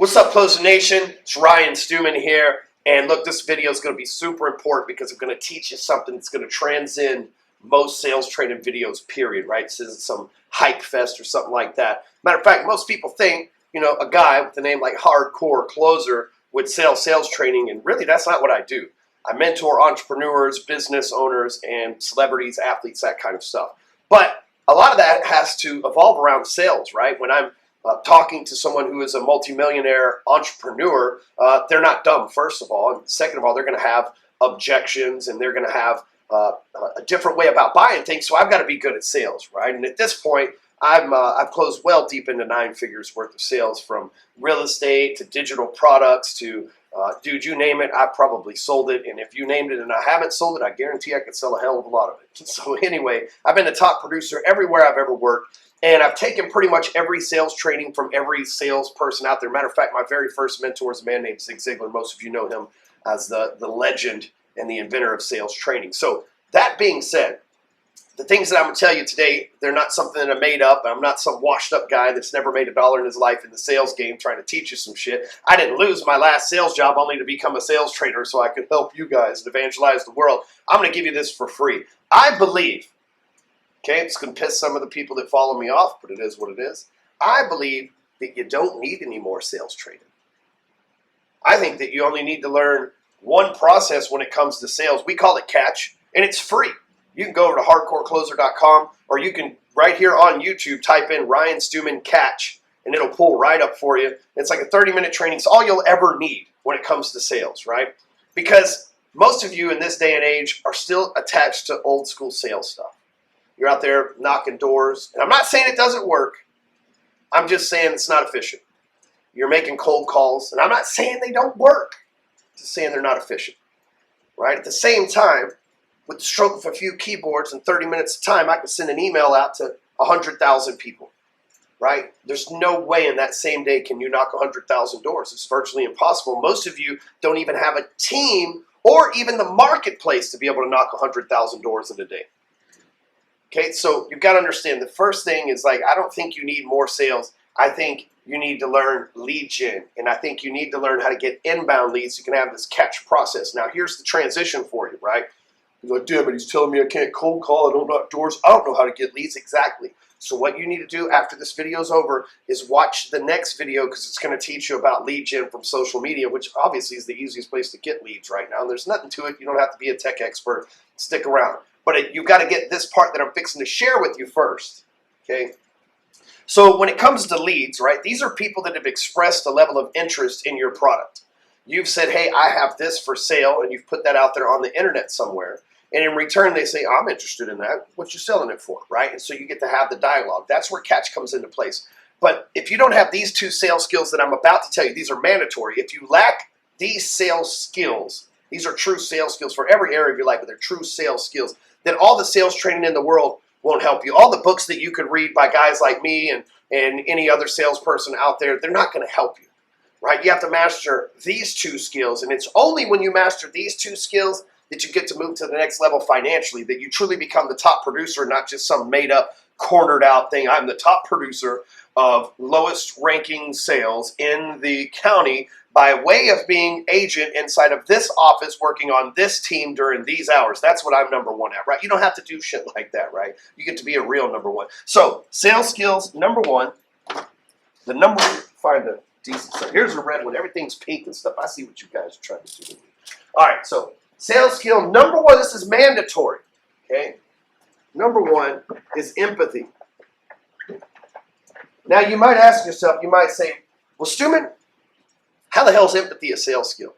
What's up, Closer Nation? It's Ryan Stewman here. And look, this video is going to be super important because I'm going to teach you something that's going to transcend most sales training videos, period, right? This isn't some hype fest or something like that. Matter of fact, most people think, a guy with a name like Hardcore Closer would sell sales training, and really that's not what I do. I mentor entrepreneurs, business owners, and celebrities, athletes, that kind of stuff. But a lot of that has to evolve around sales, right? When I'm talking to someone who is a multimillionaire entrepreneur, they're not dumb, first of all. And second of all, they're going to have objections and they're going to have a different way about buying things. So I've got to be good at sales, right? And at this point, I've closed well deep into 9 figures worth of sales, from real estate to digital products to, dude, you name it, I've probably sold it. And if you named it and I haven't sold it, I guarantee I could sell a hell of a lot of it. So anyway, I've been the top producer everywhere I've ever worked. And I've taken pretty much every sales training from every salesperson out there. Matter of fact, my very first mentor is a man named Zig Ziglar. Most of you know him as the legend and the inventor of sales training. So that being said, the things that I'm going to tell you today, they're not something that I made up. I'm not some washed up guy that's never made $1 in his life in the sales game trying to teach you some shit. I didn't lose my last sales job only to become a sales trainer so I could help you guys and evangelize the world. I'm going to give you this for free. I believe, okay, it's going to piss some of the people that follow me off, but it is what it is. I believe that you don't need any more sales training. I think that you only need to learn one process when it comes to sales. We call it catch, and it's free. You can go over to hardcorecloser.com, or you can, right here on YouTube, type in Ryan Stewman catch, and it'll pull right up for you. It's like a 30-minute training. It's all you'll ever need when it comes to sales, right? Because most of you in this day and age are still attached to old school sales stuff. You're out there knocking doors. And I'm not saying it doesn't work. I'm just saying it's not efficient. You're making cold calls. And I'm not saying they don't work. I'm just saying they're not efficient. Right? At the same time, with the stroke of a few keyboards and 30 minutes of time, I can send an email out to 100,000 people. Right? There's no way in that same day can you knock 100,000 doors. It's virtually impossible. Most of you don't even have a team or even the marketplace to be able to knock 100,000 doors in a day. Okay, so you've got to understand, the first thing is, I don't think you need more sales. I think you need to learn lead gen, and I think you need to learn how to get inbound leads so you can have this catch process. Now, here's the transition for you, right? You're like, damn it, he's telling me I can't cold call, I don't knock doors, I don't know how to get leads. Exactly. So what you need to do after this video is over is watch the next video, because it's going to teach you about lead gen from social media, which obviously is the easiest place to get leads right now. And there's nothing to it. You don't have to be a tech expert. Stick around. But you've got to get this part that I'm fixing to share with you first, okay? So when it comes to leads, right, these are people that have expressed a level of interest in your product. You've said, hey, I have this for sale, and you've put that out there on the internet somewhere. And in return, they say, I'm interested in that. What you selling it for, right? And so you get to have the dialogue. That's where catch comes into place. But if you don't have these 2 sales skills that I'm about to tell you, these are mandatory. If you lack these sales skills, these are true sales skills for every area of your life, but they're true sales skills, then all the sales training in the world won't help you. All the books that you could read by guys like me and any other salesperson out there, they're not going to help you, right? You have to master these 2 skills, and it's only when you master these 2 skills that you get to move to the next level financially, that you truly become the top producer, not just some made-up, cornered-out thing. I'm the top producer of lowest ranking sales in the county by way of being agent inside of this office working on this team during these hours. That's what I'm #1 at, right? You don't have to do shit like that, right? You get to be a real #1. So, sales skills, #1. Find a decent stuff. Here's a red one. Everything's pink and stuff. I see what you guys are trying to do to me. All right, so sales skill #1, this is mandatory, okay? #1 is empathy. Now, you might ask yourself, you might say, well, Stewman, how the hell is empathy a sales skill?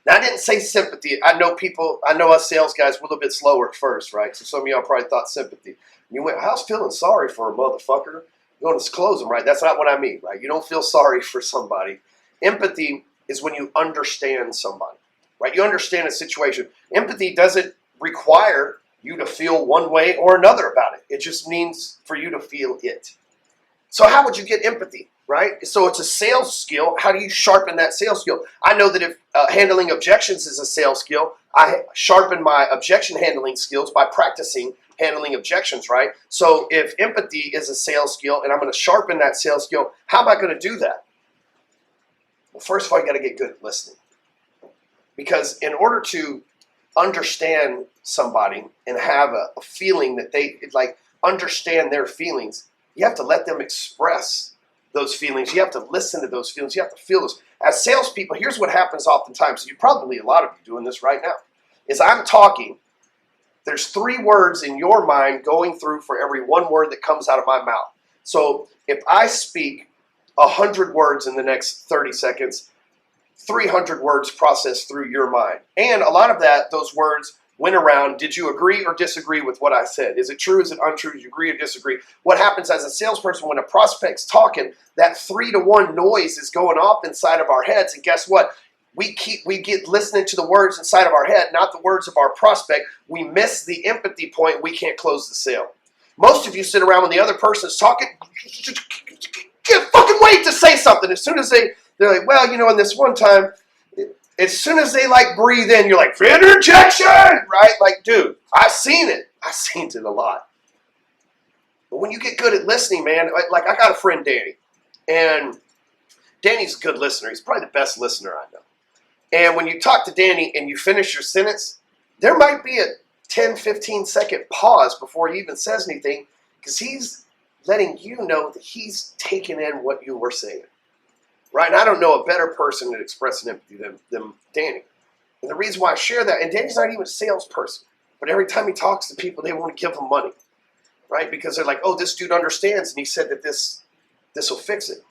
Now, I didn't say sympathy. I know us sales guys, we're a little bit slower at first, right? So some of y'all probably thought sympathy. You went, I was feeling sorry for a motherfucker. You're going to close them, right? That's not what I mean, right? You don't feel sorry for somebody. Empathy is when you understand somebody, right? You understand a situation. Empathy doesn't require you to feel one way or another about it. It just means for you to feel it. So how would you get empathy, right? So it's a sales skill. How do you sharpen that sales skill? I know that if handling objections is a sales skill, I sharpen my objection handling skills by practicing handling objections, right? So if empathy is a sales skill and I'm going to sharpen that sales skill, how am I going to do that? Well, first of all, you got to get good at listening. Because in order to understand somebody and have a feeling that they like understand their feelings, you have to let them express those feelings. You have to listen to those feelings. You have to feel those. As salespeople, here's what happens oftentimes. You probably, a lot of you doing this right now, is I'm talking. There's 3 words in your mind going through for every 1 word that comes out of my mouth. So if I speak 100 words in the next 30 seconds, 300 words process through your mind. And a lot of that, those words went around. Did you agree or disagree with what I said? Is it true? Is it untrue? Did you agree or disagree? What happens as a salesperson when a prospect's talking, that 3-to-1 noise is going off inside of our heads. And guess what? We get listening to the words inside of our head, not the words of our prospect. We miss the empathy point. We can't close the sale. Most of you sit around when the other person's talking, can't fucking wait to say something. As soon as they're like, well, you know, in this one time, as soon as they like breathe in, you're like, interjection, right? Like, dude, I've seen it. I've seen it a lot. But when you get good at listening, man, like I got a friend, Danny, and Danny's a good listener. He's probably the best listener I know. And when you talk to Danny and you finish your sentence, there might be a 10, 15-second pause before he even says anything, because he's letting you know that he's taking in what you were saying. Right? And I don't know a better person at expressing empathy than Danny. And the reason why I share that, and Danny's not even a salesperson, but every time he talks to people, they want to give him money. Right? Because they're like, oh, this dude understands, and he said that this will fix it.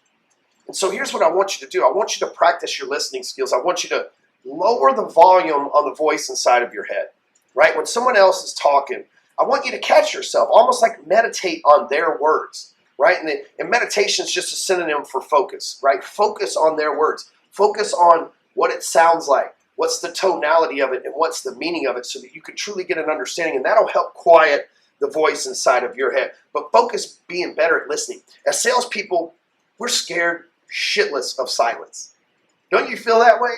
And so here's what I want you to do. I want you to practice your listening skills. I want you to lower the volume on the voice inside of your head. Right? When someone else is talking, I want you to catch yourself, almost like meditate on their words. Right? And meditation is just a synonym for focus, right? Focus on their words. Focus on what it sounds like, what's the tonality of it, and what's the meaning of it, so that you can truly get an understanding, and that'll help quiet the voice inside of your head. But focus being better at listening. As salespeople, we're scared shitless of silence. Don't you feel that way?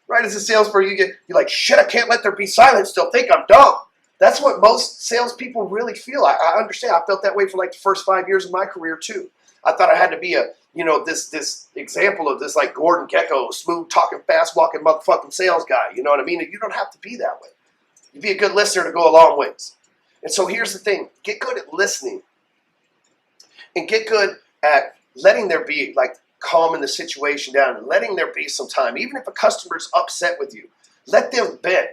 Right? As a salesperson, you're like, shit, I can't let there be silence. They'll think I'm dumb. That's what most salespeople really feel. I understand. I felt that way for like the first 5 years of my career too. I thought I had to be this example of this like Gordon Gekko, smooth talking, fast walking motherfucking sales guy. You know what I mean? And you don't have to be that way. You be a good listener to go a long ways. And so here's the thing: get good at listening, and get good at letting there be like calming the situation down and letting there be some time. Even if a customer's upset with you, let them vent.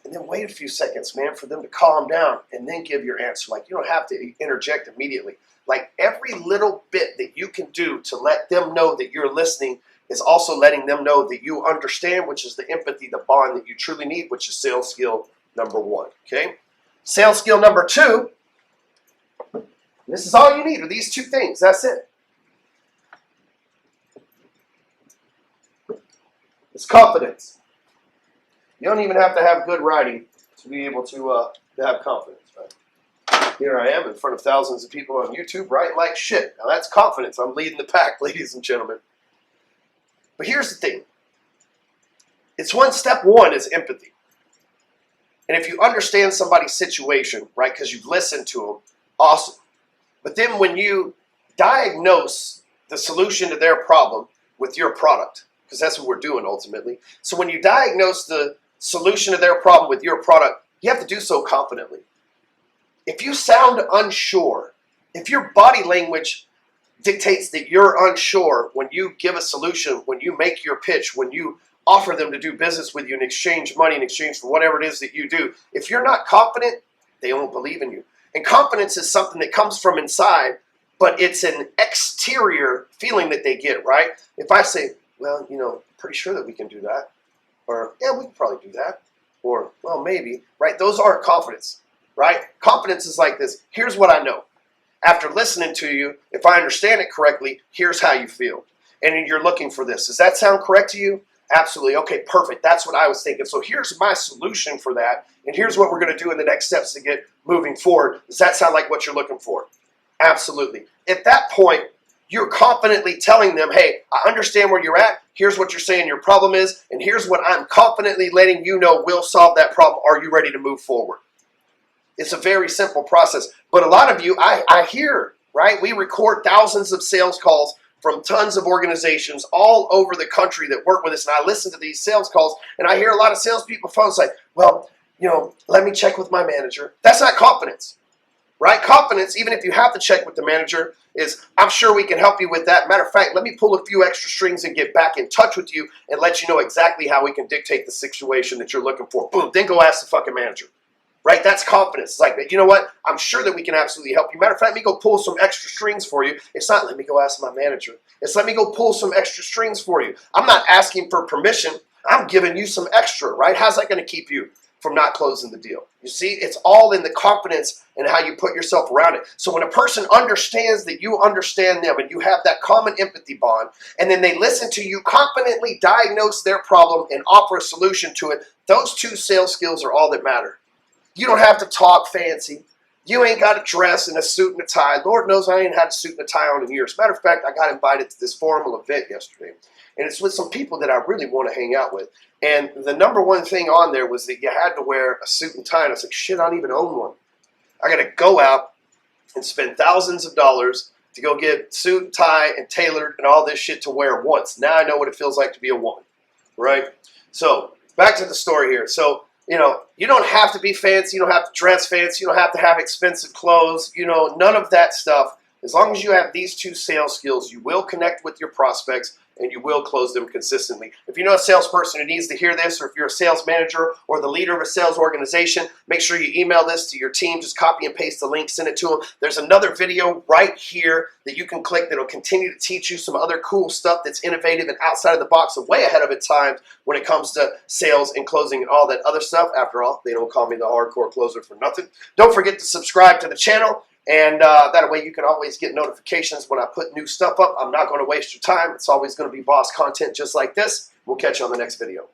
And then wait a few seconds, man, for them to calm down and then give your answer. Like, you don't have to interject immediately. Like, every little bit that you can do to let them know that you're listening is also letting them know that you understand, which is the empathy, the bond that you truly need, which is sales skill number 1, okay? Sales skill number 2, this is all you need are these 2 things. That's it. It's confidence. You don't even have to have good writing to be able to have confidence. Right? Here I am in front of thousands of people on YouTube writing like shit. Now that's confidence. I'm leading the pack, ladies and gentlemen. But here's the thing. Step one is empathy. And if you understand somebody's situation, right, because you've listened to them, awesome. But then when you diagnose the solution to their problem with your product, because that's what we're doing ultimately. So when you diagnose the solution to their problem with your product, you have to do so confidently. If you sound unsure, if your body language dictates that you're unsure when you give a solution, when you make your pitch, when you offer them to do business with you and exchange money in exchange for whatever it is that you do, if you're not confident, they won't believe in you. And confidence is something that comes from inside, but it's an exterior feeling that they get, right? If I say, well, pretty sure that we can do that. Or, yeah, we can probably do that. Or, well, maybe, right? Those aren't confidence, right? Confidence is like this. Here's what I know. After listening to you, if I understand it correctly, here's how you feel. And you're looking for this. Does that sound correct to you? Absolutely. Okay, perfect. That's what I was thinking. So here's my solution for that. And here's what we're going to do in the next steps to get moving forward. Does that sound like what you're looking for? Absolutely. At that point, you're confidently telling them, hey, I understand where you're at. Here's what you're saying your problem is. And here's what I'm confidently letting you know will solve that problem. Are you ready to move forward? It's a very simple process. But a lot of you, I hear, right? We record thousands of sales calls from tons of organizations all over the country that work with us, and I listen to these sales calls, and I hear a lot of salespeople phone say, well, you know, let me check with my manager. That's not confidence, right? Confidence, even if you have to check with the manager, is I'm sure we can help you with that. Matter of fact, let me pull a few extra strings and get back in touch with you and let you know exactly how we can dictate the situation that you're looking for. Boom, then go ask the fucking manager. Right? That's confidence. It's like, you know what? I'm sure that we can absolutely help you. Matter of fact, let me go pull some extra strings for you. It's not let me go ask my manager. It's let me go pull some extra strings for you. I'm not asking for permission. I'm giving you some extra, right? How's that going to keep you from not closing the deal? You see, it's all in the confidence and how you put yourself around it. So when a person understands that you understand them and you have that common empathy bond, and then they listen to you confidently diagnose their problem and offer a solution to it, those two sales skills are all that matter. You don't have to talk fancy. You ain't got to dress in a suit and a tie. Lord knows I ain't had a suit and a tie on in years. Matter of fact, I got invited to this formal event yesterday. And it's with some people that I really want to hang out with. And the number one thing on there was that you had to wear a suit and tie. And I was like, shit, I don't even own one. I got to go out and spend thousands of dollars to go get suit and tie and tailored and all this shit to wear once. Now I know what it feels like to be a woman, right? So back to the story here. So, you know, you don't have to be fancy. You don't have to dress fancy. You don't have to have expensive clothes. You know, none of that stuff. As long as you have these two sales skills, you will connect with your prospects and you will close them consistently. If you know a salesperson who needs to hear this, or if you're a sales manager or the leader of a sales organization, make sure you email this to your team. Just copy and paste the link, send it to them. There's another video right here that you can click that will continue to teach you some other cool stuff that's innovative and outside of the box and way ahead of its time when it comes to sales and closing and all that other stuff. After all, they don't call me the hardcore closer for nothing. Don't forget to subscribe to the channel. And that way you can always get notifications when I put new stuff up. I'm not going to waste your time. It's always going to be boss content just like this. We'll catch you on the next video.